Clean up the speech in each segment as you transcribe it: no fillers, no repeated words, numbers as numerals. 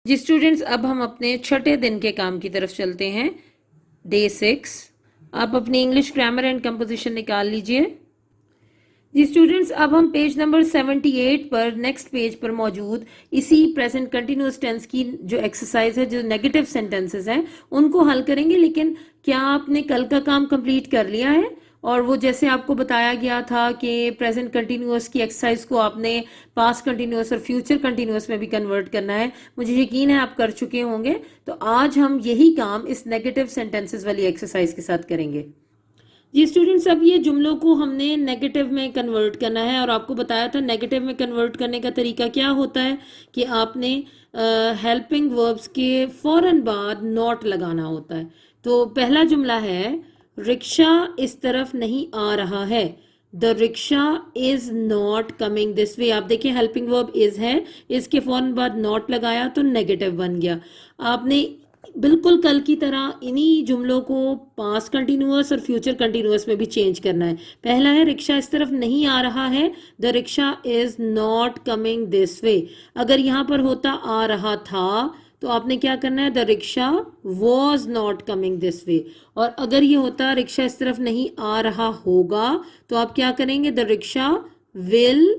जी students, अब हम अपने छठे दिन के काम की तरफ चलते हैं। डे 6। आप अपनी इंग्लिश ग्रामर एंड कंपोजिशन निकाल लीजिए। जी स्टूडेंट्स, अब हम पेज नंबर 78 पर नेक्स्ट पेज पर मौजूद इसी प्रेजेंट कंटिन्यूअस टेंस की जो एक्सरसाइज है, जो नेगेटिव सेंटेंसेस हैं, उनको हल करेंगे। लेकिन क्या आपने कल का काम कंप्लीट कर लिया है? और वो जैसे आपको बताया गया था कि प्रेजेंट कंटिन्यूअस की एक्सरसाइज को आपने पास्ट कंटिन्यूअस और फ्यूचर कंटिन्यूअस में भी कन्वर्ट करना है, मुझे यकीन है आप कर चुके होंगे। तो आज हम यही काम इस नेगेटिव सेंटेंसेस वाली एक्सरसाइज के साथ करेंगे। जी स्टूडेंट्स, अब ये जुमलों को हमने नेगेटिव में कन्वर्ट करना है और आपको बताया था नेगेटिव में कन्वर्ट करने का तरीका क्या होता है कि आपने हेल्पिंग वर्ब्स के फौरन बाद नॉट लगाना होता है। तो पहला जुमला है, रिक्शा इस तरफ नहीं आ रहा है। The rickshaw is not coming this way. आप देखिए हेल्पिंग वर्ब इज है, इसके फौरन बाद नॉट लगाया तो नेगेटिव बन गया। आपने बिल्कुल कल की तरह इन्हीं जुमलों को पास्ट कंटिन्यूअस और फ्यूचर कंटिन्यूअस में भी चेंज करना है। पहला है, रिक्शा इस तरफ नहीं आ रहा है। The rickshaw is not coming this way. अगर यहाँ पर होता आ रहा था तो आपने क्या करना है, the rickshaw was not coming this way. और अगर ये होता रिक्शा इस तरफ नहीं आ रहा होगा तो आप क्या करेंगे, the rickshaw will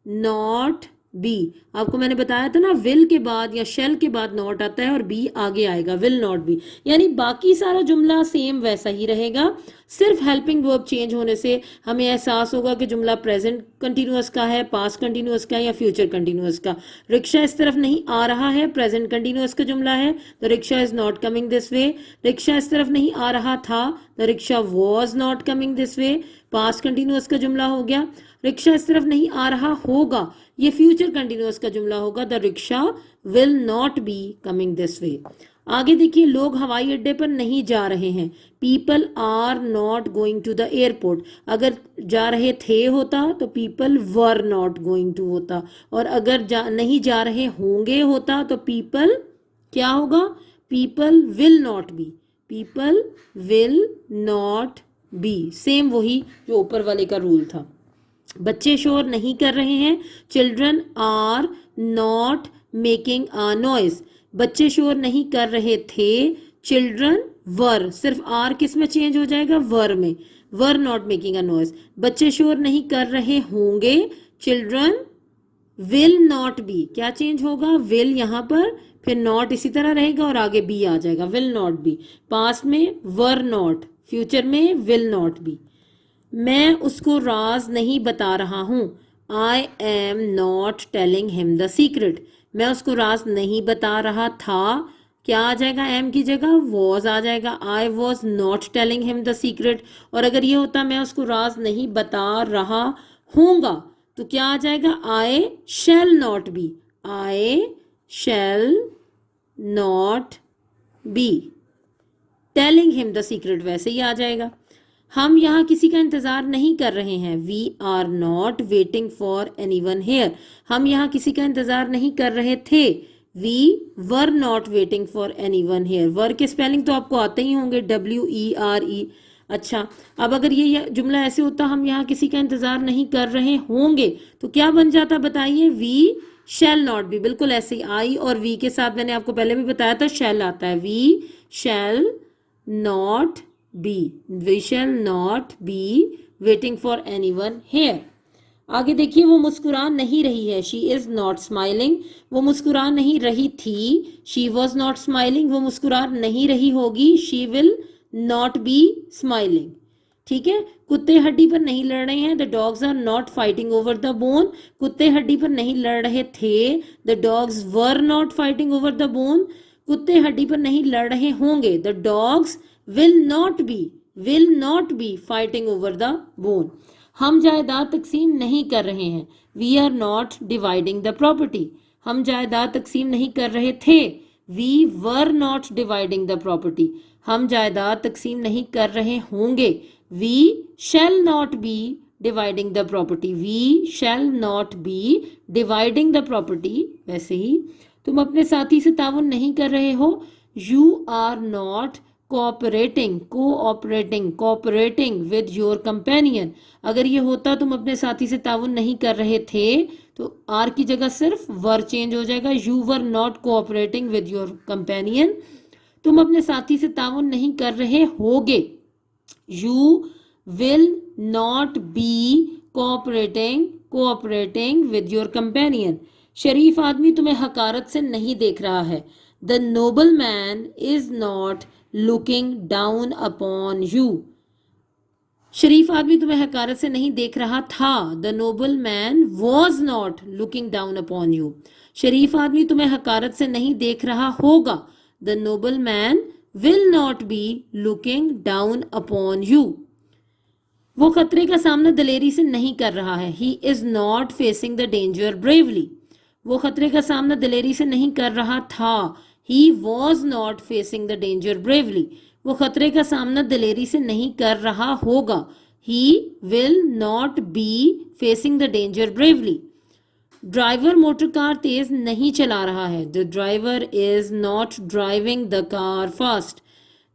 not B. आपको मैंने बताया था ना, विल के बाद या शेल के बाद नॉट आता है और बी आगे आएगा, विल नॉट बी। यानी बाकी सारा जुमला सेम वैसा ही रहेगा, सिर्फ हेल्पिंग वर्ब चेंज होने से हमें एहसास होगा कि जुमला प्रेजेंट कंटिन्यूअस का है, पास्ट कंटिन्यूअस का है या फ्यूचर कंटिन्यूअस का। रिक्शा इस तरफ नहीं आ रहा है, प्रेजेंट कंटिन्यूअस का जुमला है, the rickshaw is not coming this way. Rickshaw इस तरफ नहीं आ रहा था, the rickshaw was not coming this way, past continuous का जुमला हो गया। रिक्शा इस तरफ नहीं आ रहा होगा, ये फ्यूचर कंटिन्यूअस का जुमला होगा, the rickshaw will not be coming this way. आगे देखिए, लोग हवाई अड्डे पर नहीं जा रहे हैं। People are not going to the airport. अगर जा रहे थे होता तो people were not going to होता, और अगर नहीं जा रहे होंगे होता तो पीपल क्या होगा, people will not B. People will not B, same वही जो ऊपर वाले का रूल था। बच्चे शोर नहीं कर रहे हैं। Children are not making a noise. बच्चे शोर नहीं कर रहे थे, चिल्ड्रन वर। सिर्फ आर किस में चेंज हो जाएगा, वर में, were not making a noise. बच्चे शोर नहीं कर रहे होंगे, चिल्ड्रन विल नॉट बी। क्या चेंज होगा, विल यहाँ पर, फिर नॉट इसी तरह रहेगा और आगे बी आ जाएगा, विल नॉट बी। पास्ट में वर नॉट, फ्यूचर में विल नॉट बी। मैं उसको राज नहीं बता रहा हूं। आई am not telling him the secret. मैं उसको राज नहीं बता रहा था, क्या आ जाएगा, एम की जगह वॉज आ जाएगा, आई was not telling him the secret. और अगर ये होता मैं उसको राज नहीं बता रहा हूँगा तो क्या आ जाएगा, I shall not be, I shall not be telling him the secret, वैसे ही आ जाएगा। हम यहाँ किसी का इंतजार नहीं कर रहे हैं। We are not waiting for anyone here. हम यहाँ किसी का इंतजार नहीं कर रहे थे। We were not waiting for anyone here. Were के स्पेलिंग तो आपको आते ही होंगे, WERE। अच्छा, अब अगर ये जुमला ऐसे होता, हम यहाँ किसी का इंतजार नहीं कर रहे होंगे, तो क्या बन जाता बताइए, वी शैल नॉट बी। बिल्कुल ऐसे ही, आई और वी के साथ मैंने आपको पहले भी बताया था शैल आता है, we shall not be, we shall not be waiting for anyone here। आगे देखिए, वो मुस्कुरा नहीं रही है। she is not smiling। वो मुस्कुरा नहीं रही थी। she was not smiling। वो मुस्कुरा नहीं रही होगी। she will not be smiling। ठीक है, कुत्ते हड्डी पर नहीं लड़ रहे हैं। the dogs are not fighting over the bone। कुत्ते हड्डी पर नहीं लड़ रहे थे। the dogs were not fighting over the bone। कुत्ते हड्डी पर नहीं लड़ रहे होंगे। the dogs will not be fighting over the bone। हम जायदाद तकसीम नहीं कर रहे हैं। we are not dividing the property। हम जायदाद तकसीम नहीं कर रहे थे। we were not dividing the property। हम जायदाद तकसीम नहीं कर रहे होंगे। we shall not be dividing the property। we shall not be dividing the property। वैसे ही, तुम अपने साथी से ताउन नहीं कर रहे हो। you are not cooperating with your companion. अगर ये होता तुम अपने साथी से ताउन नहीं कर रहे थे तो आर की जगह सिर्फ वर चेंज हो जाएगा। You were not cooperating with your companion, तुम अपने साथी से ताउन नहीं कर रहे होगे। You will not be cooperating with your companion. शरीफ आदमी तुम्हें हकारत से नहीं देख रहा है। The noble man is not looking down upon you. शरीफ आदमी तुम्हें हकारत से नहीं देख रहा था। The noble man was not looking down upon you. शरीफ आदमी तुम्हें हकारत से नहीं देख रहा होगा। The noble man will not be looking down upon you. वो खतरे का सामना दलेरी से नहीं कर रहा है। He is not facing the danger bravely. वो खतरे का सामना दलेरी से नहीं कर रहा था। He was not facing the danger bravely. वो खतरे का सामना दलेरी से नहीं कर रहा होगा। He will not be facing the danger bravely. Driver motor car तेज नहीं चला रहा है। The driver is not driving the car fast.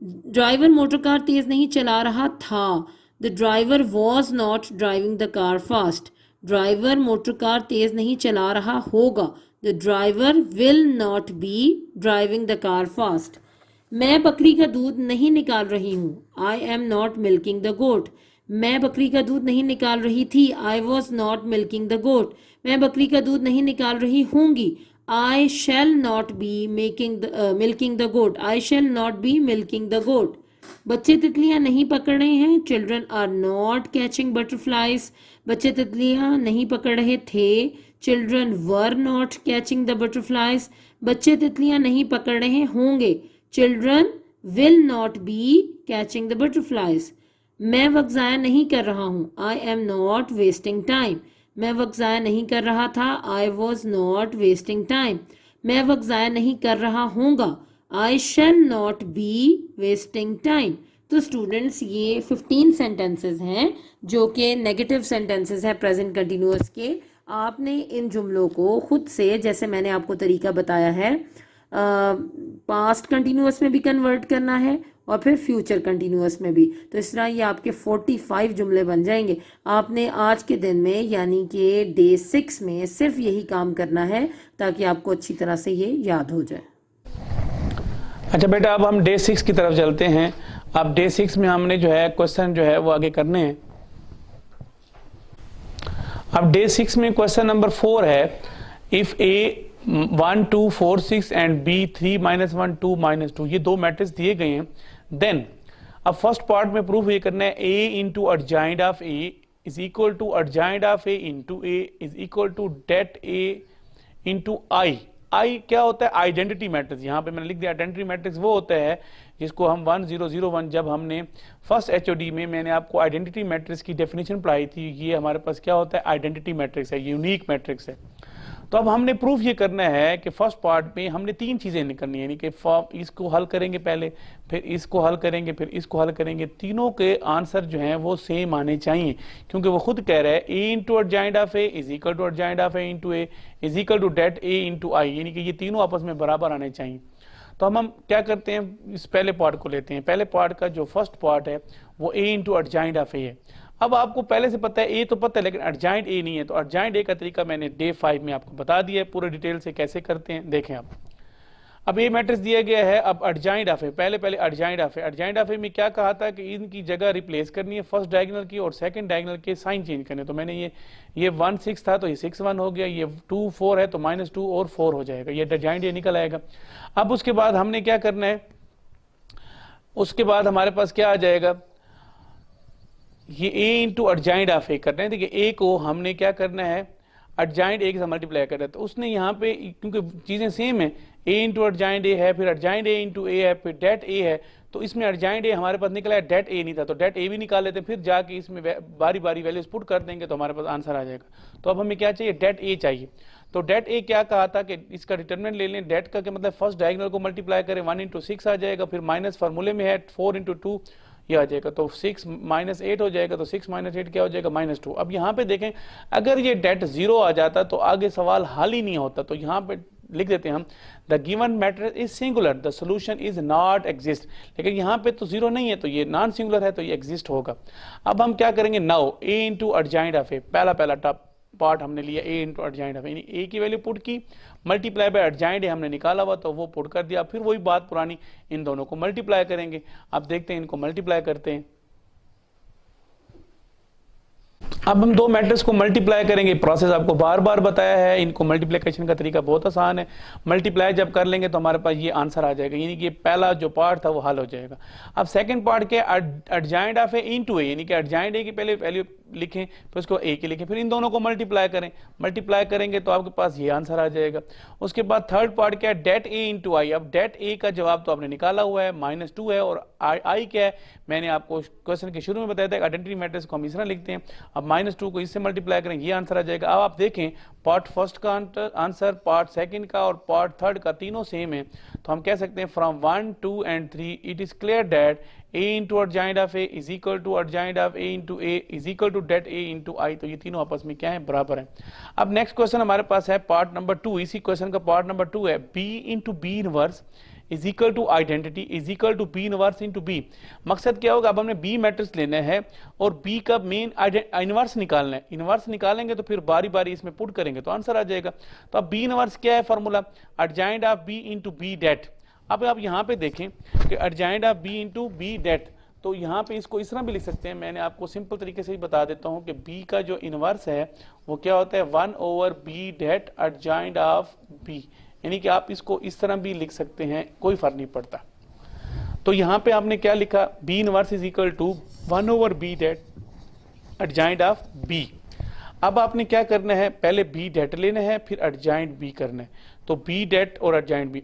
Driver motor car तेज नहीं चला रहा था। The driver was not driving the car fast. Driver motor car तेज नहीं चला रहा होगा। The driver will not be driving the car fast. मैं बकरी का दूध नहीं निकाल रही हूँ। I am not milking the goat. मैं बकरी का दूध नहीं निकाल रही थी। I was not milking the goat. मैं बकरी का दूध नहीं निकाल रही होंगी। I shall not be milking the goat. I shall not be milking the goat. बच्चे तितलियां नहीं पकड़ रहे हैं। Children are not catching butterflies. बच्चे तितलियां नहीं पकड़ रहे थे। Children were not catching the butterflies. बच्चे तितलियां नहीं पकड़ रहे होंगे। Children will not be catching the butterflies. मैं वक्त ज़ाया नहीं कर रहा हूँ। I am not wasting time. मैं वक्त ज़ाया नहीं कर रहा था। I was not wasting time. मैं वक्त ज़ाया नहीं कर रहा होऊंगा। I shall not be wasting time. तो स्टूडेंट्स ये 15 सेंटेंसेस हैं जो कि नेगेटिव सेंटेंसेस है प्रेजेंट कंटिन्यूअस के। आपने इन जुमलों को खुद से, जैसे मैंने आपको तरीका बताया है, पास्ट कंटिन्यूअस में भी कन्वर्ट करना है और फिर फ्यूचर कंटिन्यूअस में भी। तो इस तरह ये आपके 45 जुमले बन जाएंगे। आपने आज के दिन में यानी कि डे 6 में सिर्फ यही काम करना है ताकि आपको अच्छी तरह से ये याद हो जाए। अच्छा बेटा, अब हम डे 6 की तरफ चलते हैं। अब डे 6 में हमने जो है क्वेश्चन जो है वो आगे करने हैं। अब डे 6 में क्वेश्चन नंबर 4 है, इफ ए 1 2 4 6 एंड बी 3 -1 2 -2, ये दो मैट्रिक्स दिए गए हैं। देन अब फर्स्ट पार्ट में प्रूफ ये करना है A into adjoint of A is equal to adjoint of A into A is equal to det A into I. I क्या होता है? Identity matrix. यहाँ पे मैंने लिख दिया आइडेंटिटी मैट्रिक्स वो होता है जिसको हम 1 0 0 1 जब हमने फर्स्ट एचओडी में मैंने आपको आइडेंटिटी मैट्रिक्स की डेफिनेशन पढ़ाई थी। ये हमारे पास क्या होता है? आइडेंटिटी मैट्रिक्स है, यूनिक मैट्रिक्स है। तो अब हमने प्रूफ ये करना है कि फर्स्ट पार्ट में हमने 3 चीजें निकलनी है, यानी कि इसको हल करेंगे पहले, फिर इसको हल करेंगे, फिर इसको हल करेंगे। तीनों के आंसर जो हैं वो सेम आने चाहिए, क्योंकि वो खुद कह रहा है A into adjoint of A is equal to adjoint of A into A is equal to det A into I, यानी कि ये तीनों आपस में बराबर आने चाहिए। तो हम क्या करते हैं, इस पहले पार्ट को लेते हैं। पहले पार्ट का जो फर्स्ट पार्ट है वो ए इंटू अर्जाइंड ऑफ ए है। अब आपको पहले से पता है ए तो पता है, लेकिन अर्जाइंड ए नहीं है। तो अर्जाइंड ए का तरीका मैंने डे 5 में आपको बता दिया है पूरे डिटेल से कैसे करते हैं। देखें आप, अब ये मैट्रिक्स दिया गया है। अब अर्जाइंड ऑफ ए, पहले अर्जाइंड ऑफ ए। अर्जाइंड ऑफ ए में क्या कहा था कि इनकी जगह रिप्लेस करनी है, फर्स्ट डायगोनल की और सेकंड डायगोनल के साइन चेंज करने। तो मैंने ये 1 6 था तो ये 6 1 हो गया, ये 2 4 है तो -2 और 4 हो जाएगा, ये अर्जाइंड ए निकल आएगा। अब उसके बाद हमने क्या करना है, उसके बाद हमारे पास क्या आ जाएगा, ये a इंटू अर्जाइंड ऑफ ए करना है। देखिए a को हमने क्या करना है, अर्जाइंड ए के साथ मल्टीप्लाई करना है। तो उसने यहाँ पे क्योंकि चीजें सेम है, a इंटू अर्जाइंड ए है, फिर अर्जाइंड ए इंटू ए है, फिर डेट ए है। तो इसमें अर्जाइंड ए हमारे पास निकला है, डेट ए नहीं था, तो डेट ए भी निकाल लेते हैं, फिर जाके इसमें बारी बारी वैल्यूज पुट कर देंगे तो हमारे पास आंसर आ जाएगा। तो अब हमें क्या चाहिए, डेट ए चाहिए। तो डेट ए क्या कहा था कि इसका डिटरमिनेंट ले लें। डेट का क्या मतलब, फर्स्ट डायगोनल को मल्टीप्लाई करें, 1 इंटू 6 आ जाएगा, फिर माइनस फार्मूले में है 4 इंटू 2 ये आ जाएगा, तो 6 -8 हो जाएगा। तो 6 -8 क्या हो जाएगा, -2। अब यहाँ पे देखें, अगर ये डेट 0 आ जाता तो आगे सवाल हल ही नहीं होता। तो यहाँ पे लिख देते हैं हम, the given matrix is singular, the solution is not exist. लेकिन यहाँ पे तो 0 नहीं है, तो ये नॉन सिंगुलर है, तो ये एग्जिस्ट होगा। अब हम क्या करेंगे, now A into adjoint of ए, पहला टॉप पार्ट हमने लिया ए इंटू एडजॉइंट ऑफ ए, ए की वैल्यू पुट की, मल्टीप्लाई बाय एडजॉइंट ए हमने निकाला हुआ तो वो पुट कर दिया, फिर वही बात पुरानी, इन दोनों को मल्टीप्लाई करेंगे। अब देखते हैं इनको मल्टीप्लाई करते हैं। अब हम दो मैट्रिक्स को मल्टीप्लाई करेंगे, प्रोसेस आपको बार बार बताया है, इनको मल्टीप्लिकेशन का तरीका बहुत आसान है। मल्टीप्लाई जब कर लेंगे तो हमारे पास ये आंसर आ जाएगा, यानी कि पहला जो पार्ट था वो हल हो जाएगा। अब सेकंड पार्ट के एडजॉइंट ऑफ ए इनटू ए, यानी कि एडजॉइंट ए की पहले वैल्यू लिखें फिर उसको ए की लिखें, फिर इन दोनों को मल्टीप्लाई करें, मल्टीप्लाई करेंगे तो आपके पास ये आंसर आ जाएगा। उसके बाद थर्ड पार्ट क्या है, डेट ए इंटू आई। अब डेट ए का जवाब तो आपने निकाला हुआ है, -2 है, और आई क्या है, मैंने आपको क्वेश्चन के शुरू में बताया था आइडेंटिटी मैट्रिक्स को हम इस तरह लिखते हैं। अब -2 को इससे मल्टीप्लाई करें, ये आंसर आ जाएगा। अब आप देखें पार्ट फर्स्ट का आंसर, पार्ट सेकंड का और पार्ट थर्ड का तीनों सेम है, तो हम कह सकते हैं from 1, 2 and 3 it is clear that a into adjoint of a is equal to adjoint of a into a is equal to det a into I. तो ये तीनों आपस में क्या है, बराबर है। अब नेक्स्ट क्वेश्चन हमारे पास है पार्ट नंबर 2, इसी क्वेश्चन का पार्ट नंबर 2 है b into b inverse is equal to identity is equal to b inverse into b. मकसद क्या होगा, अब हमने बी मैट्रिक्स लेना है और बी का मेन इनवर्स निकालना है। इनवर्स निकालेंगे तो फिर बारी बारी इसमें पुट करेंगे तो आंसर आ जाएगा। तो अब बी इनवर्स क्या है formula, adjoint of b into b det. अब आप यहाँ पे देखें कि adjoint of b into b det, तो यहाँ पे इसको इस तरह भी लिख सकते हैं, मैंने आपको सिंपल तरीके से ही बता देता हूँ कि b का जो इनवर्स है वो क्या होता है 1/b det adjoint of b, यानी कि आप इसको इस तरह भी लिख सकते हैं, कोई फर्क नहीं पड़ता। तो यहाँ पे आपने क्या लिखा, b inverse is equal to 1/b det adjoint of b। अब आपने क्या करना है, पहले b डेट लेना है फिर एडजॉइंट b करना है। तो b डेट और adjoint b,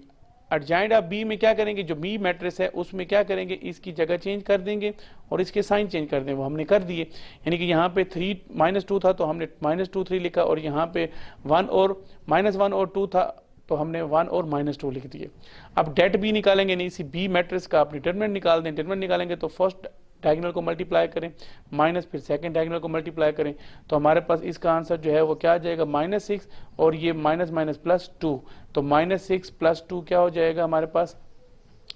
adjoint of b में क्या करेंगे, जो बी मैट्रिक्स है उसमें क्या करेंगे, इसकी जगह चेंज कर देंगे और इसके साइन चेंज कर देंगे, वो हमने कर दिए। यानी कि यहाँ पे 3 -2 था तो हमने -2 3 लिखा, और यहाँ पे 1 और -1 और 2 था तो हमने 1 और -2 लिख दिए। अब डेट बी निकालेंगे, नहीं इसी बी मैट्रिक्स का आप डिटरमिनेंट निकाल दें। डिटरमिनेंट निकालेंगे तो फर्स्ट डायगोनल को मल्टीप्लाई करें माइनस, फिर सेकंड डायगोनल को मल्टीप्लाई करें, तो हमारे पास इसका आंसर जो है वो क्या आ जाएगा, -6 और ये माइनस माइनस +2, तो -6 + 2 क्या हो जाएगा हमारे पास,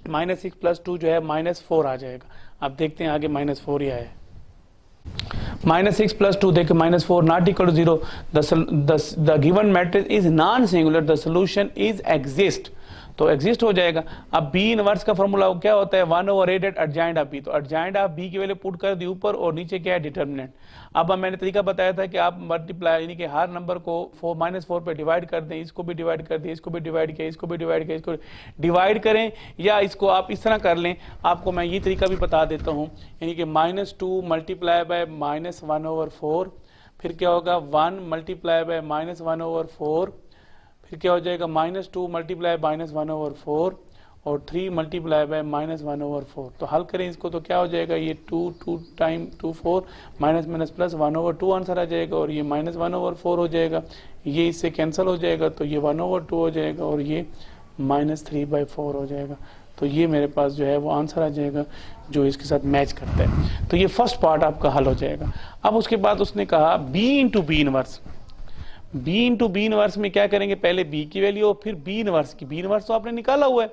-6 + 2 जो है -4 आ जाएगा। अब देखते हैं आगे -4 ही आया है। -6 + 2 देखिए -4 not equal to 0, the given matrix is non singular, the solution is exist, तो एग्जिस्ट हो जाएगा। अब बी इनवर्स का फॉर्मूला क्या होता है, 1/a det adjoint of b, तो एडजॉइंट ऑफ बी की वैल्यू पुट कर दी ऊपर और नीचे क्या है डिटरमिनेंट। अब मैंने तरीका बताया था कि आप मल्टीप्लाई यानी कि हर नंबर को -4 पे डिवाइड कर दें, इसको भी डिवाइड कर दें, इसको भी डिवाइड किया, इसको भी डिवाइड किया, इसको डिवाइड करें, या इसको आप इस तरह कर लें। आपको मैं ये तरीका भी बता देता हूँ, यानी कि -2 मल्टीप्लाई बाय -1/4, फिर क्या होगा 1 मल्टीप्लाई बाय -1/4, फिर क्या हो जाएगा -2 मल्टीप्लाई -1/4 और 3 मल्टीप्लाई बाय -1/4। तो हल करें इसको तो क्या हो जाएगा, ये 2 time 2 4 minus minus plus 1/2 answer आ जाएगा, और ये -1/4 हो जाएगा, ये इससे कैंसिल हो जाएगा तो ये 1/2 हो जाएगा, और ये -3/4 हो जाएगा। तो ये मेरे पास जो है वो आंसर आ जाएगा जो इसके साथ मैच करता है। तो ये फर्स्ट पार्ट आपका हल हो जाएगा। अब उसके बाद उसने कहा b into b inverse, b into b inverse में क्या करेंगे, पहले बी की वैल्यू और फिर बी इनवर्स की, बी इनवर्स तो आपने निकाला हुआ है,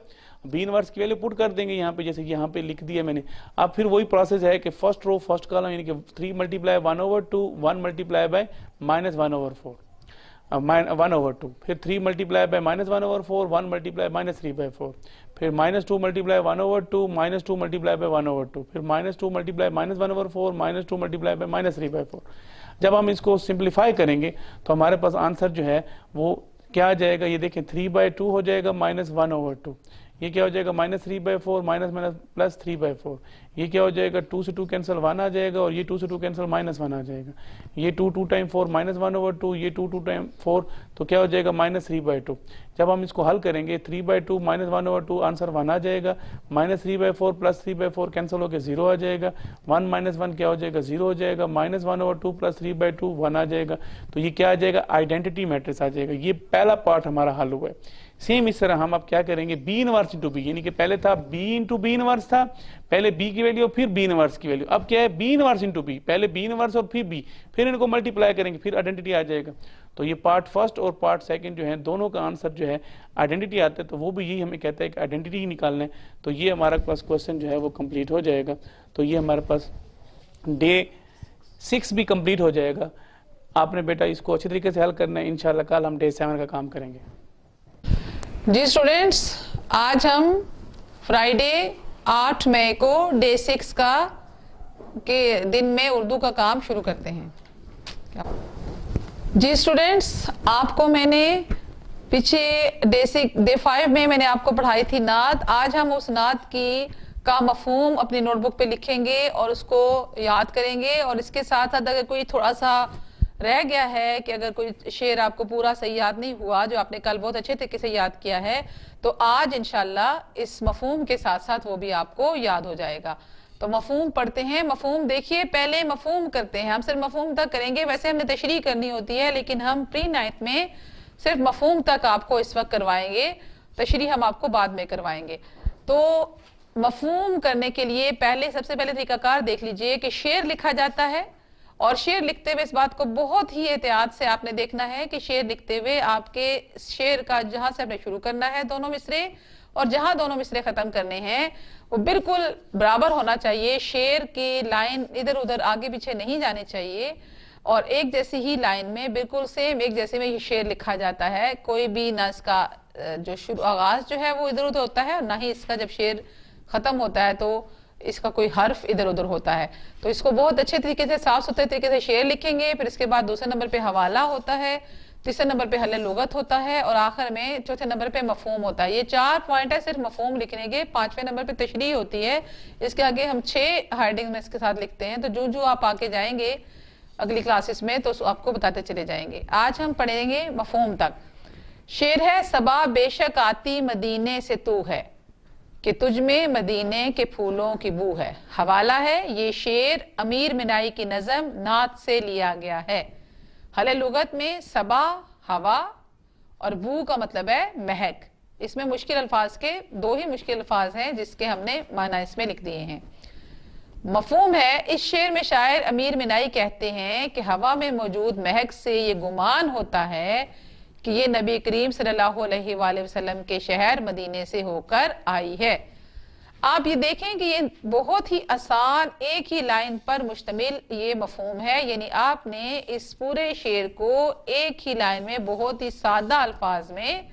बी इनवर्स की वैल्यू पुट कर देंगे यहाँ पे, जैसे कि यहाँ पे लिख दिया मैंने। अब फिर वही प्रोसेस है कि फर्स्ट रो फर्स्ट कॉलम, यानी कि 3 मल्टीप्लाई 1/2, 1 मल्टीप्लाई बाय -1/4, 1/2, फिर 3 मल्टीप्लाई बाय -1/4, 1 मल्टीप्लाई -3/4, फिर -2 मल्टीप्लाई 1/2, -2 मल्टीप्लाई बाय 1/2, फिर -2 मल्टीप्लाई -1/4, -2 मल्टीप्लाई बाय -3/4। जब हम इसको सिंप्लीफाई करेंगे तो हमारे पास आंसर जो है वो क्या आ जाएगा, ये देखें 3/2 हो जाएगा -1/2, ये क्या हो जाएगा -3/4 माइनस माइनस प्लस 3/4, ये क्या हो जाएगा 2 से 2 कैंसिल 1 आ जाएगा, और ये 2 से 2 कैंसिल -1 आ जाएगा, ये 2 टाइम 4 -1/2, ये 2 टाइम 4 तो क्या हो जाएगा -3/2। जब हम इसको हल करेंगे 3/2 -1/2 आंसर 1 आ जाएगा, -3/4 प्लस 3/4 कैंसिल होकर 0 आ जाएगा, 1 - 1 क्या हो जाएगा 0 हो जाएगा, -1/2 प्लस 3/2 1 आ जाएगा। तो ये क्या आ जाएगा, आइडेंटिटी मैट्रिक्स आ जाएगा। ये पहला पार्ट हमारा हल हुआ है। सेम इस तरह हम अब क्या करेंगे, बी इनवर्स इंटू बी, यानी कि पहले था बी इंटू बी इनवर्स था, पहले बी की वैल्यू फिर बी इनवर्स की वैल्यू, अब क्या है बी इनवर्स इंटू बी, पहले बी इनवर्स और फिर बी, फिर इनको मल्टीप्लाई करेंगे, फिर आइडेंटिटी आ जाएगा। तो ये पार्ट फर्स्ट और पार्ट सेकंड जो है दोनों का आंसर जो है आइडेंटिटी आता है, तो वो भी यही हमें कहता है कि आइडेंटिटी ही निकालना है। तो ये हमारे पास क्वेश्चन जो है वो कंप्लीट हो जाएगा। तो ये हमारे पास डे 6 भी कंप्लीट हो जाएगा। आपने बेटा इसको अच्छी तरीके से हल करना है। इंशाल्लाह कल हम डे 7 का काम करेंगे। जी स्टूडेंट्स, आज हम फ्राइडे 8 मई को डे 6 के दिन में उर्दू का काम शुरू करते हैं। जी स्टूडेंट्स, आपको मैंने पीछे डे 5 में मैंने आपको पढ़ाई थी नात। आज हम उस नात का मफहूम अपनी नोटबुक पे लिखेंगे और उसको याद करेंगे। और इसके साथ साथ अगर कोई थोड़ा सा रह गया है कि अगर कोई शेर आपको पूरा सही याद नहीं हुआ जो आपने कल बहुत अच्छे तरीके से याद किया है, तो आज इंशाल्लाह इस मफहूम के साथ साथ वो भी आपको याद हो जाएगा। तो मफहूम पढ़ते हैं। मफहूम देखिए, पहले मफहूम करते हैं। हम सिर्फ मफहूम तक करेंगे, वैसे हमने तशरीह करनी होती है लेकिन हम प्री 9th में सिर्फ मफहूम तक आपको इस वक्त करवाएंगे, तशरीह हम आपको बाद में करवाएंगे। तो मफहूम करने के लिए पहले सबसे पहले तरीकाकार देख लीजिए कि शेर लिखा जाता है, और शेर लिखते हुए इस बात को बहुत ही एहतियात से आपने देखना है कि शेर लिखते हुए आपके शेर का जहां से आपने शुरू करना है दोनों मिसरे, और जहां दोनों मिसरे खत्म करने हैं वो बिल्कुल बराबर होना चाहिए। शेर की लाइन इधर उधर आगे पीछे नहीं जाने चाहिए, और एक जैसी ही लाइन में बिल्कुल सेम एक जैसे में ये शेर लिखा जाता है। कोई भी ना इसका जो शुरू आगाज जो है वो इधर उधर होता है, और ना ही इसका जब शेर खत्म होता है तो इसका कोई हर्फ इधर उधर होता है। तो इसको बहुत अच्छे तरीके से साफ सुथरे तरीके से शेर लिखेंगे। फिर इसके बाद दूसरे नंबर पे हवाला होता है, तीसरे नंबर पे हल लुगत होता है, और आखिर में चौथे नंबर पे मफहूम होता है। ये 4 पॉइंट है सिर्फ मफहूम लिखने के। 5वें नंबर पे तशरीह होती है, इसके आगे हम 6 हेडिंग में इसके साथ लिखते हैं। तो जो आप आके जाएंगे अगली क्लासेस में तो आपको बताते चले जाएंगे। आज हम पढ़ेंगे मफहूम तक। शेर है, सबा बेशक आती मदीने से तू है कि तुझ में मदीने के फूलों की बू है। हवाला है, ये शेर अमीर मिनाई की नज़म नात से लिया गया है। हले लुगत में सबा हवा और बू का मतलब है महक। इसमें मुश्किल अल्फाज के 2 ही मुश्किल अल्फाज हैं जिसके हमने माना इसमें लिख दिए हैं। मफहूम है, इस शेर में शायर अमीर मिनाई कहते हैं कि हवा में मौजूद महक से ये गुमान होता है कि ये नबी करीम सल्लल्लाहु अलैहि वसल्लम के शहर मदीने से होकर आई है। आप ये देखें कि ये बहुत ही आसान एक ही लाइन पर मुश्तमिल ये मफहूम है, यानी आपने इस पूरे शेर को एक ही लाइन में बहुत ही सादा अल्फाज में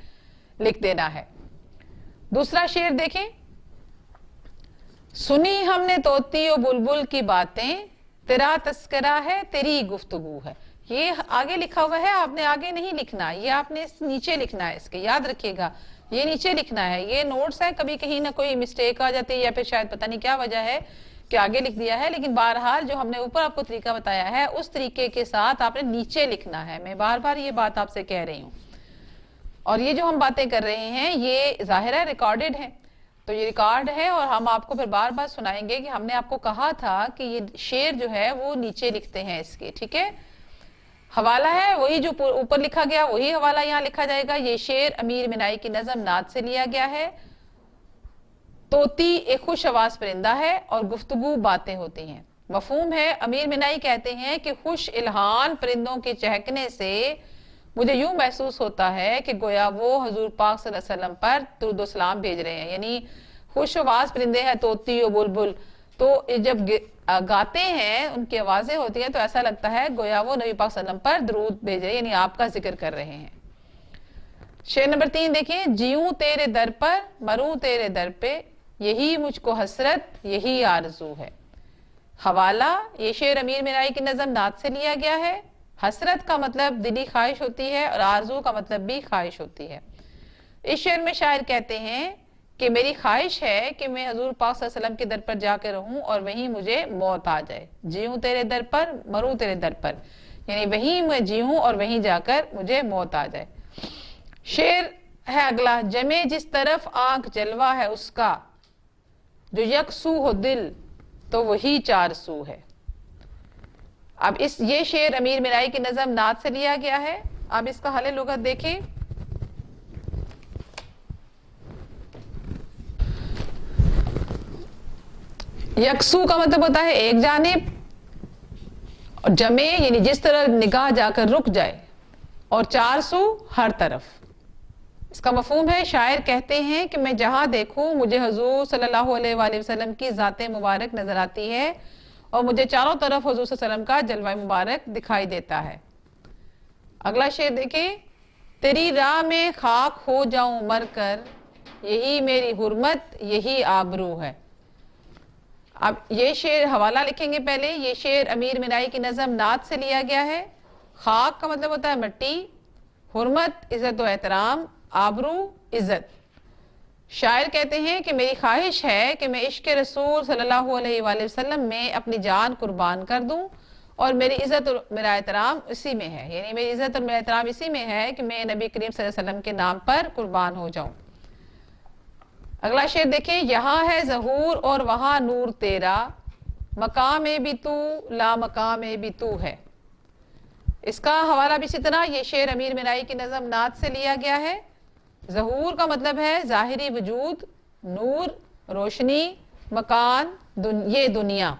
लिख देना है। दूसरा शेर देखें, सुनी हमने तोती और बुलबुल की बातें, तेरा तस्करा है तेरी गुफ्तगू है। ये आगे लिखा हुआ है, आपने आगे नहीं लिखना, ये आपने नीचे लिखना है। इसके याद रखिएगा, ये नीचे लिखना है। ये नोट्स है, कभी कहीं ना कोई मिस्टेक आ जाती है या फिर शायद पता नहीं क्या वजह है कि आगे लिख दिया है, लेकिन बहरहाल जो हमने ऊपर आपको तरीका बताया है उस तरीके के साथ आपने नीचे लिखना है। मैं बार बार ये बात आपसे कह रही हूँ। और ये जो हम बातें कर रहे हैं ये जाहिर है रिकॉर्डेड है, तो ये रिकॉर्ड है और हम आपको फिर बार बार सुनाएंगे कि हमने आपको कहा था कि ये शेर जो है वो नीचे लिखते हैं इसके, ठीक है। हवाला है, वही जो ऊपर लिखा गया वही हवाला यहाँ लिखा जाएगा। ये शेर अमीर मिनाई की नज़म नात से लिया गया है। तोती एक खुश आवाज परिंदा है और गुफ्तगू बातें होती हैं। मफहूम है, अमीर मिनाई कहते हैं कि खुश इल्हान परिंदों के चहकने से मुझे यूं महसूस होता है कि गोया वो हजूर पाक सल्लल्लाहु अलैहि वसल्लम पर दुरूद सलाम भेज रहे हैं। यानी खुश आवाज परिंदे हैं तोती और बुलबुल, तो जब गाते हैं उनकी आवाजें होती हैं तो ऐसा लगता है गोया वो नबी पाक सल्लल्लाहु अलैहि वसल्लम पर दुरूद भेज रहे हैं, यानी आपका जिक्र कर रहे हैं। शेर नंबर 3 देखिए, जीऊं तेरे दर पर मरूं तेरे दर पे, यही मुझको हसरत यही आरजू है। हवाला, ये शेर अमीर मिनाई की नज़म नात से लिया गया है। हसरत का मतलब दिली ख्वाहिश होती है और आरजू का मतलब भी ख्वाहिश होती है। इस शेर में शायर कहते हैं कि मेरी ख्वाहिश है कि मैं हजूर पाक सल्लल्लाहु अलैहि वसल्लम के दर पर जाकर रहूं और वहीं मुझे मौत आ जाए। जीऊं तेरे दर पर मरूं तेरे दर पर, यानी वहीं मैं जीऊं और वहीं जाकर मुझे मौत आ जाए। शेर है अगला, जमे जिस तरफ आंख जलवा है उसका, जो यकसू हो दिल तो वही 4 सू है। अब ये शेर अमीर मिनाई की नज़म नात से लिया गया है। अब इसका हले लुगत देखें। यकसू का मतलब होता है एक जानिब, और जमे यानी जिस तरह निगाह जाकर रुक जाए, और 4 सू हर तरफ। इसका मफहूम है, शायर कहते हैं कि मैं जहां देखूं मुझे हजूर सल्लल्लाहु अलैहि वसल्लम की ज़ाते मुबारक नजर आती है और मुझे चारों तरफ हजूर सल्लल्लाहु अलैहि वसल्लम का जलवा मुबारक दिखाई देता है। अगला शेर देखें, तेरी राह में खाक हो जाऊं मरकर, यही मेरी हुर्मत यही आबरू है। अब ये शेर हवाला लिखेंगे पहले। ये शेर अमीर मिनाई की नज़म नात से लिया गया है। खाक का मतलब होता है मिट्टी, हुर्मत इज़्ज़त व एहतराम, आबरू इज़्ज़त। शायर कहते हैं कि मेरी ख्वाहिश है कि मैं इश्क रसूल सल्लल्लाहु अलैहि वसल्लम में अपनी जान कुर्बान कर दूं और मेरी इज़्ज़त और मेरा एहतराम इसी में है, यानी मेरी इज़्ज़त और मेरा एहतराम इसी में है कि मैं नबी करीम सल्लल्लाहु अलैहि वसल्लम के नाम पर कुर्बान हो जाऊं। अगला शेर देखें, यहाँ है ज़हूर और वहाँ नूर तेरा, मकाम में भी तू ला मकाम में भी तू है। इसका हवाला भी इसी तरह, ये शेर अमीर मिनाई की नज़म नात से लिया गया है। ज़हूर का मतलब है ज़ाहिरी वजूद, नूर रोशनी, मकान ये दुनिया।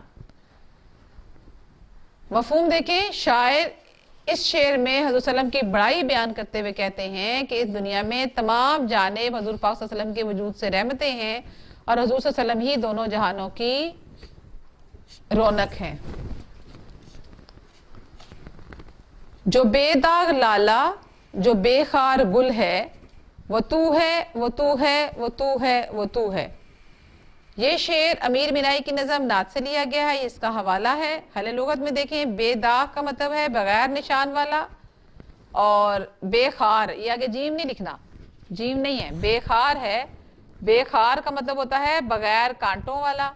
मफहूम देखें, शायर इस शेर में हज़रत सल्लम की बड़ाई बयान करते हुए कहते हैं कि इस दुनिया में तमाम जानिब हज़ूर पाक सल्लम के वजूद से रहमतें हैं और हज़ूर सल्लम ही दोनों जहानों की रौनक हैं। जो बेदाग लाला जो बेखार गुल है, वो तू है वो तू है वो तू है वो तू है। ये शेर अमीर मिनाई की नज़म नात से लिया गया है। इसका हवाला है। हले लुगत में देखें, बेदाग का मतलब है बगैर निशान वाला, और बेखार, ये आगे जीम नहीं लिखना, जीम नहीं है, बेखार है। बेखार का मतलब होता है बगैर कांटों वाला,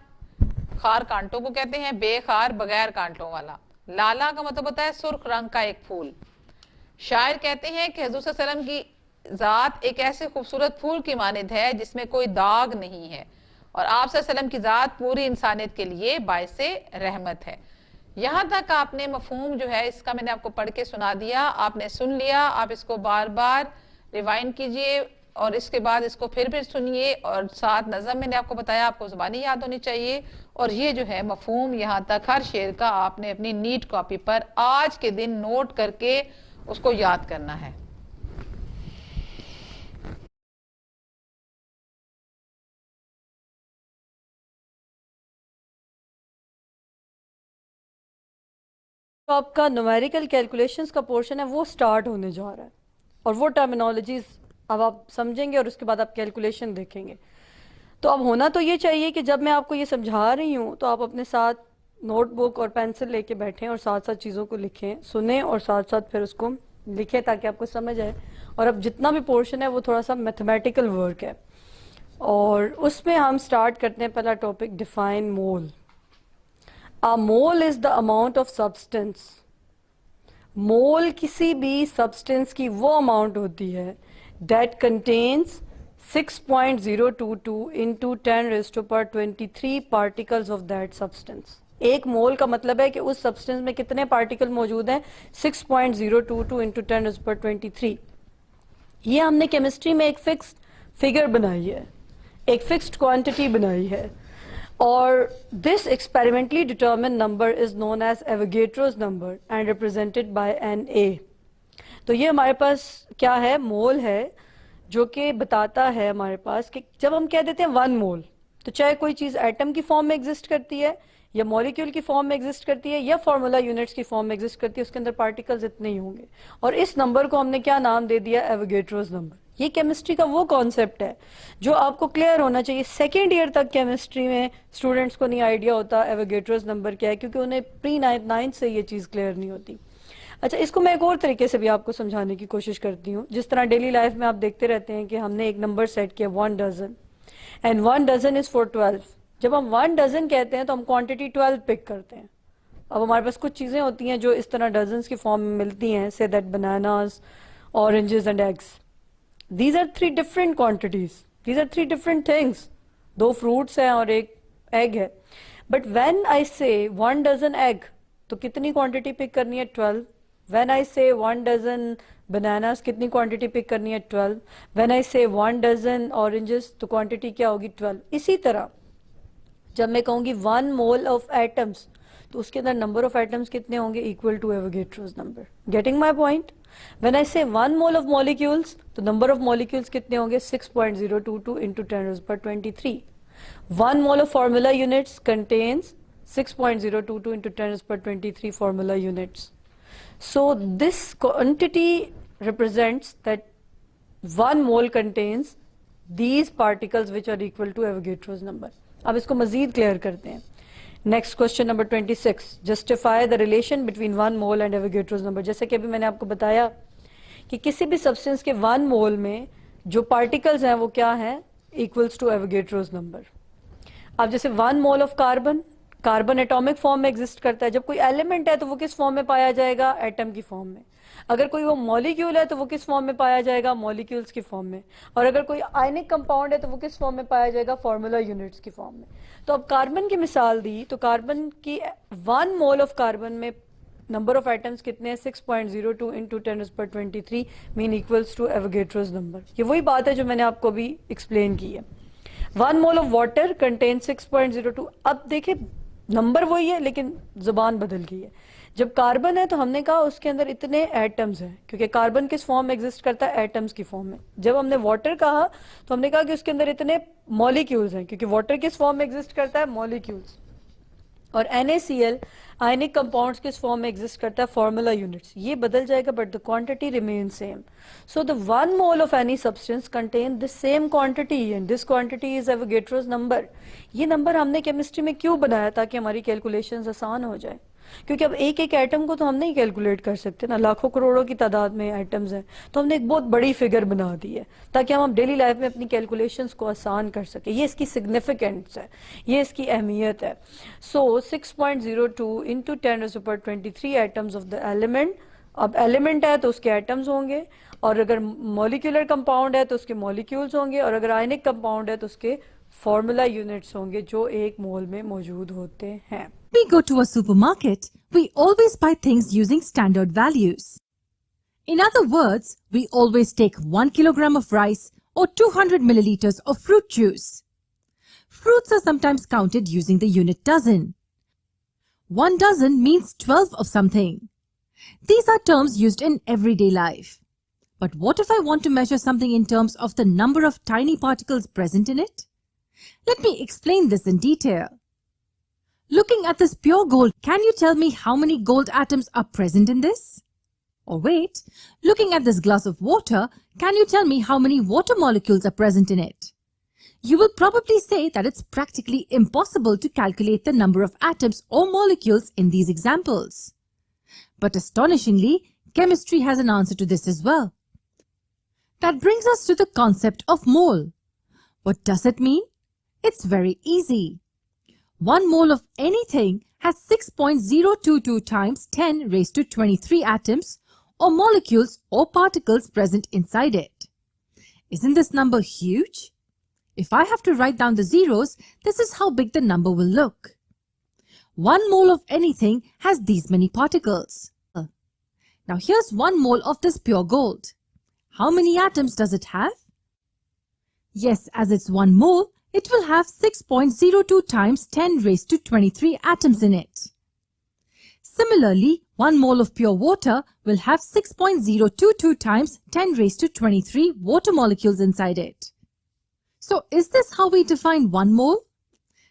खार कांटों को कहते हैं, बेखार बगैर कांटों वाला। लाला का मतलब होता है सुर्ख रंग का एक फूल। शायर कहते हैं कि हुज़ूर सल्लल्लाहु अलैहि वसल्लम की ज़ात एक ऐसे खूबसूरत फूल की मानिंद है जिसमें कोई दाग नहीं है, और आप सल्लल्लाहु अलैहि वसल्लम की ज़ात पूरी इंसानियत के लिए बाइसे रहमत है। यहाँ तक आपने मफहूम जो है इसका मैंने आपको पढ़ के सुना दिया, आपने सुन लिया। आप इसको बार बार रिवाइंड कीजिए और इसके बाद इसको फिर सुनिए, और साथ नज़म मैंने आपको बताया आपको ज़ुबानी याद होनी चाहिए। और ये जो है मफहूम यहाँ तक हर शेर का आपने अपनी नीट कॉपी पर आज के दिन नोट करके उसको याद करना है। तो आपका न्यूमेरिकल कैलकुलेशंस का पोर्शन है वो स्टार्ट होने जा रहा है, और वो टर्मिनोलॉजीज अब आप समझेंगे और उसके बाद आप कैलकुलेशन देखेंगे। तो अब होना तो ये चाहिए कि जब मैं आपको ये समझा रही हूँ तो आप अपने साथ नोटबुक और पेंसिल लेके बैठें और साथ साथ चीज़ों को लिखें, सुने और साथ साथ फिर उसको लिखें ताकि आपको समझ आए। और अब जितना भी पोर्शन है वो थोड़ा सा मैथमेटिकल वर्क है, और उसमें हम स्टार्ट करते हैं। पहला topic, define mole. A mole is the amount of substance. मोल किसी भी सब्सटेंस की वो अमाउंट होती है that contains 6.022 into 10 raised to power 23 particles of that substance. एक मोल का मतलब है कि उस सब्सटेंस में कितने पार्टिकल मौजूद हैं, 6.022 into 10 raised to power 23। ये हमने केमिस्ट्री में एक फिक्स्ड फिगर बनाई है, एक फिक्स्ड क्वांटिटी बनाई है, और this experimentally determine number is known as Avogadro's number and represented by Na। तो ये हमारे पास क्या है, मोल है, जो कि बताता है हमारे पास कि जब हम कह देते हैं 1 मोल, तो चाहे कोई चीज़ एटम की फॉर्म में एग्जिस्ट करती है या मॉलिक्यूल की फॉर्म में एग्जिस्ट करती है या फार्मूला यूनिट्स की फॉर्म में एग्जिस्ट करती है, उसके अंदर पार्टिकल्स इतने ही होंगे। और इस नंबर को हमने क्या नाम दे दिया, एवोगेड्रोस नंबर। ये केमिस्ट्री का वो कॉन्सेप्ट है जो आपको क्लियर होना चाहिए। सेकेंड ईयर तक केमिस्ट्री में स्टूडेंट्स को नहीं आइडिया होता एवोगेड्रोस नंबर क्या है, क्योंकि उन्हें प्री नाइन्थ से ये चीज़ क्लियर नहीं होती। अच्छा, इसको मैं एक और तरीके से भी आपको समझाने की कोशिश करती हूँ। जिस तरह डेली लाइफ में आप देखते रहते हैं कि हमने एक नंबर सेट किया 1 dozen, and 1 dozen is for 12। जब हम 1 डजन कहते हैं तो हम क्वांटिटी 12 पिक करते हैं। अब हमारे पास कुछ चीज़ें होती हैं जो इस तरह डजन की फॉर्म में मिलती हैं, say that bananas, oranges and eggs. These are 3 different quantities. These are 3 different things. 2 fruits हैं और एक egg है. But when I say 1 dozen egg, तो कितनी quantity pick करनी है, 12. When I say 1 dozen bananas, कितनी quantity pick करनी है, 12. When I say 1 dozen oranges, तो quantity क्या होगी, 12. इसी तरह जब मैं कहूँगी 1 mole of atoms, तो उसके अंदर नंबर ऑफ एटम्स कितने होंगे, equal to Avogadro's number. Getting my point? When I say 1 mole of molecules, तो नंबर ऑफ मॉलिक्यूल्स कितने होंगे, 6.022 into 10⁻23। 1 mole of formula units contains 6.022 into 10⁻23 formula units. So this quantity represents that 1 mole contains these particles which are equal to Avogadro's number. अब इसको मजीद clear करते हैं. Next question number 26, justify the relation between 1 mole and Avogadro's number. जैसे कि अभी मैंने आपको बताया कि किसी भी सब्सटेंस के 1 मोल में जो पार्टिकल्स हैं वो क्या हैं, इक्वल्स टू एवोगैड्रोस नंबर. अब जैसे 1 mole of carbon, carbon atomic form में एग्जिस्ट करता है. जब कोई एलिमेंट है तो वो किस फॉर्म में पाया जाएगा, एटम की फॉर्म में. अगर कोई वो मॉलिक्यूल है तो वो किस फॉर्म में पाया जाएगा, मॉलिक्यूल्स की फॉर्म में. और अगर कोई आयनिक कंपाउंड है तो वो किस फॉर्म में पाया जाएगा, फार्मूला यूनिट्स की फॉर्म में. तो अब कार्बन की मिसाल दी तो कार्बन की 1 मोल ऑफ कार्बन में नंबर ऑफ एटम्स कितने हैं, 6.02 into 10⁻23 mean equals to Avogadro's number. ये वही बात है जो मैंने आपको अभी एक्सप्लेन की है. 1 मोल ऑफ वाटर कंटेन 6.02. अब देखिए नंबर वही है लेकिन जुबान बदल गई है. जब कार्बन है तो हमने कहा उसके अंदर इतने एटम्स हैं, क्योंकि कार्बन किस फॉर्म में एग्जिस्ट करता है, एटम्स की फॉर्म में. जब हमने वाटर कहा तो हमने कहा कि उसके अंदर इतने मॉलिक्यूल्स हैं, क्योंकि वाटर किस फॉर्म में एग्जिस्ट करता है, मॉलिक्यूल्स. और NaCl आयनिक कंपाउंड्स किस फॉर्म में एग्जिस्ट करता है, फार्मूला यूनिट्स. ये बदल जाएगा but the quantity remain same. So the 1 mole of any substance contain the same quantity and this quantity is Avogadro's number. ये नंबर हमने केमिस्ट्री में क्यों बनाया, ताकि हमारी कैलकुलेशंस आसान हो जाए. क्योंकि अब एक एक एटम को तो हम नहीं कैलकुलेट कर सकते ना, लाखों करोड़ों की तादाद में एटम्स हैं. तो हमने एक बहुत बड़ी फिगर बना दी है ताकि हम डेली लाइफ में अपनी कैलकुलेशंस को आसान कर सके. ये इसकी सिग्निफिकेंस है, ये इसकी अहमियत है. सो 6.02 into 10⁻23 atoms of the element. अब एलिमेंट है तो उसके एटम्स होंगे, और अगर मॉलिक्यूलर कंपाउंड है तो उसके मॉलिक्यूल्स होंगे, और अगर आयनिक कंपाउंड है तो उसके फॉर्मूला यूनिट्स होंगे जो एक मोल में मौजूद होते हैं. We go to a supermarket, we always buy things using standard values. In other words, we always take 1 kilogram of rice or 200 milliliters of fruit juice. Fruits are sometimes counted using the unit dozen. 1 dozen means 12 of something. These are terms used in everyday life. But what if I want to measure something in terms of the number of tiny particles present in it? Let me explain this in detail. Looking at this pure gold, can you tell me how many gold atoms are present in this? Or wait, looking at this glass of water, can you tell me how many water molecules are present in it? You will probably say that it's practically impossible to calculate the number of atoms or molecules in these examples. But astonishingly, chemistry has an answer to this as well. That brings us to the concept of mole. What does it mean? It's very easy. 1 mole of anything has 6.022 times 10 raised to 23 atoms or molecules or particles present inside it. Isn't this number huge? If I have to write down the zeros, this is how big the number will look. 1 mole of anything has these many particles. Now here's 1 mole of this pure gold. How many atoms does it have? Yes, as it's 1 mole, it will have 6.02 times 10 raised to 23 atoms in it. Similarly, 1 mole of pure water will have 6.022 times 10 raised to 23 water molecules inside it. So is this how we define 1 mole?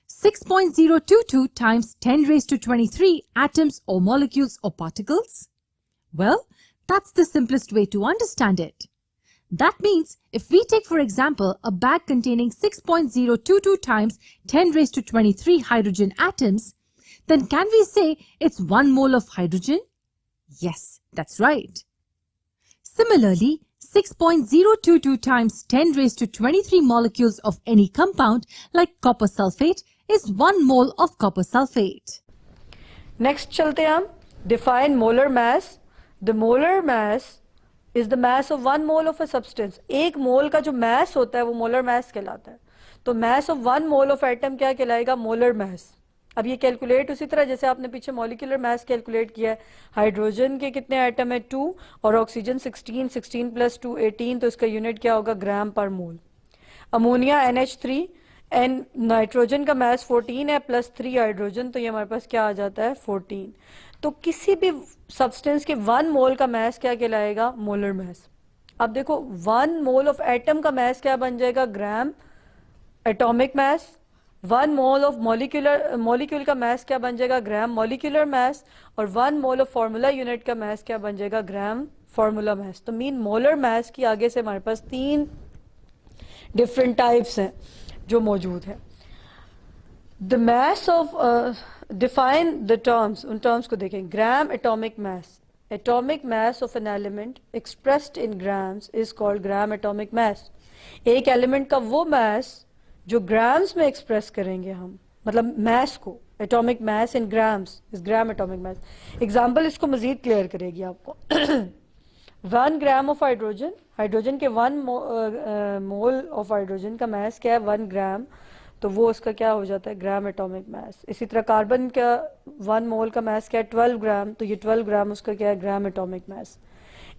6.022 times 10 raised to 23 atoms or molecules or particles? Well, that's the simplest way to understand it. That means if we take, for example, a bag containing 6.022 times 10 raised to 23 hydrogen atoms, then can we say it's 1 mole of hydrogen? Yes, that's right. Similarly, 6.022 times 10 raised to 23 molecules of any compound like copper sulfate is 1 mole of copper sulfate. Next चलते हैं हम. Define molar mass. The molar mass is the mass of 1 mole of a substance. एक मोल का जो मास होता है वो molar mass कहलाता है. तो mass of 1 mole of atom क्या कहलाएगा, मोलर मास. अब ये कैलकुलेट उसी तरह जैसे आपने पीछे मॉलिक्यूलर मास कैलकुलेट किया है. हाइड्रोजन के कितने एटम है, 2, और ऑक्सीजन 16, 16 प्लस 2 18, तो इसका यूनिट क्या होगा, ग्राम पर मोल. अमोनिया NH3 एंड नाइट्रोजन का मास 14 है प्लस 3 हाइड्रोजन, तो ये हमारे पास क्या आ जाता है, 14. तो किसी भी सब्सटेंस के 1 मोल का मास क्या कहलाएगा, मोलर मास. अब देखो 1 मोल ऑफ एटम का मास क्या बन जाएगा, gram atomic mass. 1 mole of molecule का मास क्या बन जाएगा, ग्राम मॉलिक्यूलर मास, और 1 मोल ऑफ फार्मूला यूनिट का मास क्या बन जाएगा, ग्राम फार्मूला मास। तो मीन मोलर मास की आगे से हमारे पास 3 डिफरेंट टाइप्स हैं जो मौजूद है। The mass of define the terms, उन टर्म्स को देखें। Gram atomic mass, atomic mass of an element expressed in grams is called gram atomic mass. एक एलिमेंट का वो मास जो ग्राम्स में एक्सप्रेस करेंगे हम, मतलब मास को, atomic mass in grams is gram atomic mass. Example इसको मजीद क्लियर करेगी आपको। 1 ग्राम ऑफ हाइड्रोजन, हाइड्रोजन के 1 मोल ऑफ हाइड्रोजन का मास क्या है, 1 ग्राम, तो वो उसका क्या हो जाता है, ग्राम एटॉमिक मास। इसी तरह कार्बन का 1 मोल का मास क्या है, 12 ग्राम, तो ये 12 ग्राम उसका क्या है, ग्राम एटॉमिक मास।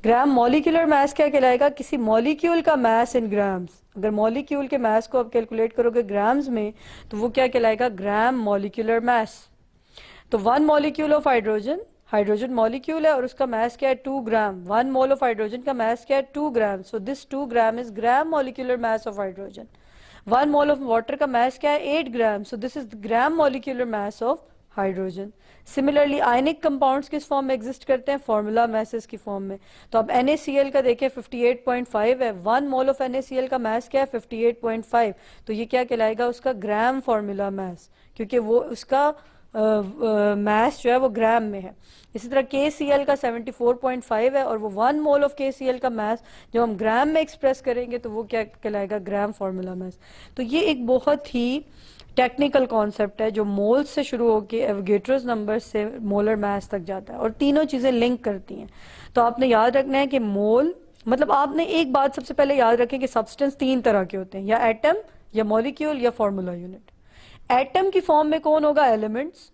ग्राम मॉलिक्यूलर मास क्या कहलाएगा, किसी मॉलिक्यूल का मास इन ग्राम्स। अगर मॉलिक्यूल के मास को आप कैलकुलेट करोगे ग्राम्स में तो वो क्या कहलाएगा, ग्राम मॉलिक्यूलर मास। तो 1 molecule of hydrogen, hydrogen molecule है और उसका मास क्या है, 2 ग्राम। 1 मोल ऑफ हाइड्रोजन का मास क्या है, 2 gram, so this 2 gram is gram molecular mass of hydrogen. 1 mole of water का मास क्या है, 8 gram, so this is gram molecular mass of hydrogen. Similarly ionic compounds किस फॉर्म में exist करते हैं, फार्मूला मासेस की फॉर्म में। तो अब NaCl का देखें 58.5 है, 1 मोल ऑफ NaCl का मास क्या है, 58.5, तो ये क्या कहलाएगा, उसका ग्राम फार्मूला मास, क्योंकि वो उसका मास जो है वो ग्राम में है। इसी तरह KCl का 74.5 है और वो 1 मोल ऑफ KCl का मास जब हम ग्राम में एक्सप्रेस करेंगे तो वो क्या कहलाएगा, ग्राम फार्मूला मास। तो ये एक बहुत ही टेक्निकल कॉन्सेप्ट है जो मोल्स से शुरू होकर एवोगेड्रोस नंबर से मोलर मास तक जाता है और तीनों चीज़ें लिंक करती हैं। तो आपने याद रखना है कि मोल मतलब आपने एक बात सबसे पहले याद रखें कि सब्सटेंस 3 तरह के होते हैं, या एटम या मॉलिक्यूल या फार्मूला यूनिट। एटम की फॉर्म में कौन होगा, एलिमेंट्स।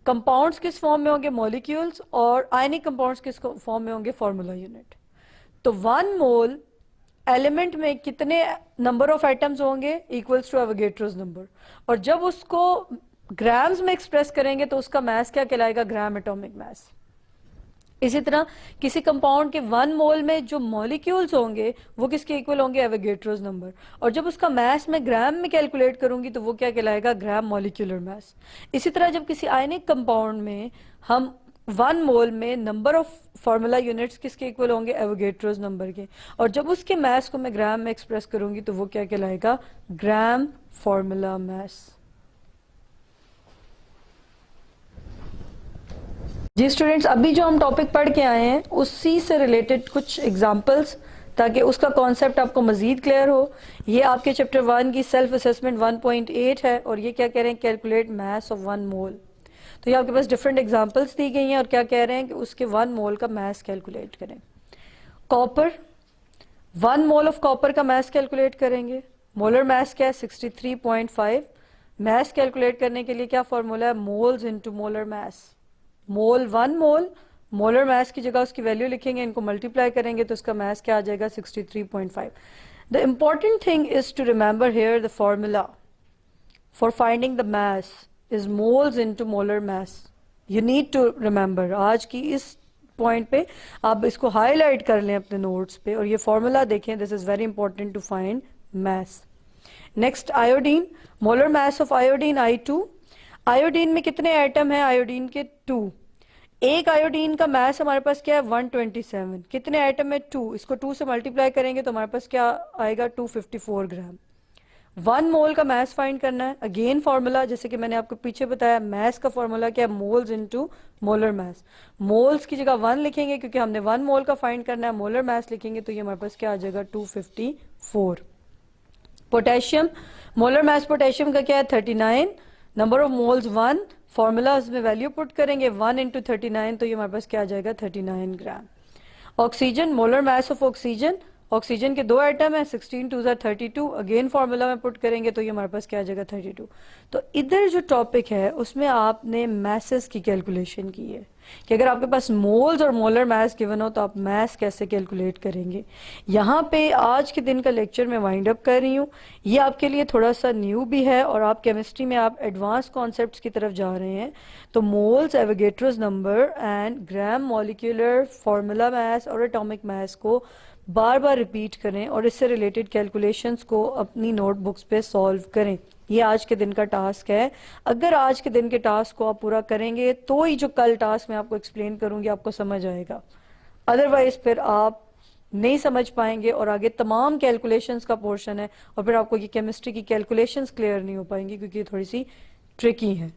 कंपाउंड्स किस फॉर्म में होंगे, मॉलिक्यूल्स। और आयनिक कंपाउंड्स किस फॉर्म में होंगे, फार्मूला यूनिट। तो 1 मोल एलिमेंट में कितने नंबर ऑफ एटम्स होंगे, इक्वल्स टू एवोगेड्रोस नंबर। और जब उसको ग्राम्स में एक्सप्रेस करेंगे तो उसका मास क्या कहलाएगा, ग्राम एटॉमिक मास। इसी तरह किसी कंपाउंड के 1 मोल में जो मॉलिक्यूल्स होंगे वो किसके इक्वल होंगे, एवोगेड्रोस नंबर। और जब उसका मास मैं ग्राम में कैलकुलेट करूंगी तो वो क्या कहलाएगा, ग्राम मॉलिक्यूलर मास। इसी तरह जब किसी आयनिक कंपाउंड में हम 1 मोल में नंबर ऑफ फार्मूला यूनिट्स किसके इक्वल होंगे, एवोगेड्रोस नंबर के। और जब उसके मास को मैं ग्राम में एक्सप्रेस करूंगी तो वो क्या कहलाएगा, ग्राम फार्मूला मास। जी स्टूडेंट्स, अभी जो हम टॉपिक पढ़ के आए हैं उसी से रिलेटेड कुछ एग्जांपल्स, ताकि उसका कॉन्सेप्ट आपको मजीद क्लियर हो। ये आपके चैप्टर 1 की सेल्फ असेसमेंट 1.8 है और ये क्या कह रहे हैं, कैलकुलेट मास ऑफ 1 मोल। तो ये आपके पास डिफरेंट एग्जांपल्स दी गई हैं और क्या कह रहे हैं कि उसके 1 मोल का मास कैलकुलेट करें। कॉपर, 1 मोल ऑफ कॉपर का मास कैलकुलेट करेंगे। मोलर मास क्या है, 63.5। मास कैलकुलेट करने के लिए क्या फॉर्मूला है, मोल्स इनटू मोलर मास। मोल 1 मोल, मोलर मास की जगह उसकी वैल्यू लिखेंगे, इनको मल्टीप्लाई करेंगे तो उसका मास क्या आ जाएगा, 63.5। The important thing is to remember here the formula for finding the mass is moles into molar mass. You need to remember, आज की इस पॉइंट पे आप इसको हाईलाइट कर लें अपने नोट्स पे और ये फॉर्मूला देखें, this is very important to find mass. Next iodine, molar mass of iodine I2। Iodine में कितने एटम हैं, आयोडीन के 2। एक आयोडीन का मास हमारे पास क्या है, 127। कितने एटम है, 2। इसको 2 से मल्टीप्लाई करेंगे तो हमारे पास क्या आएगा, 254 ग्राम। 1 मोल का मास फाइंड करना है। अगेन फॉर्मूला जैसे कि मैंने आपको पीछे बताया, मास का फॉर्मूला क्या है, moles into molar mass. Moles की जगह 1 लिखेंगे क्योंकि हमने 1 मोल का फाइंड करना है। मोलर मास लिखेंगे तो ये हमारे पास क्या आ जाएगा, 254। पोटेशियम, मोलर मास पोटेशियम का क्या है, 39। नंबर ऑफ मोल्स 1, फॉर्मूला में वैल्यू पुट करेंगे 1 इंटू 39 तो ये हमारे पास क्या आ जाएगा, 39 gram. Oxygen, molar mass of oxygen, oxygen के 2 एटम है, 16 2 32। अगेन फॉर्मूला में पुट करेंगे तो ये हमारे पास क्या आ जाएगा, 32। तो इधर जो टॉपिक है उसमें आपने मैसेस की कैलकुलेशन की है कि अगर आपके पास मोल्स और मोलर मास गिवन हो तो आप मास कैसे कैलकुलेट करेंगे। यहाँ पे आज के दिन का लेक्चर मैं वाइंड अप कर रही हूँ। ये आपके लिए थोड़ा सा न्यू भी है और आप केमिस्ट्री में आप एडवांस कॉन्सेप्ट्स की तरफ जा रहे हैं। तो moles, Avogadro's number and gram molecular, formula mass और एटॉमिक मास को बार बार रिपीट करें और इससे रिलेटेड कैलकुलेशंस को अपनी नोटबुक्स पे सॉल्व करें। ये आज के दिन का टास्क है। अगर आज के दिन के टास्क को आप पूरा करेंगे तो ही जो कल टास्क मैं आपको एक्सप्लेन करूंगी आपको समझ आएगा, अदरवाइज फिर आप नहीं समझ पाएंगे और आगे तमाम कैलकुलेशंस का पोर्शन है और फिर आपको ये केमिस्ट्री की कैलकुलेशंस क्लियर नहीं हो पाएंगी क्योंकि ये थोड़ी सी ट्रिकी है।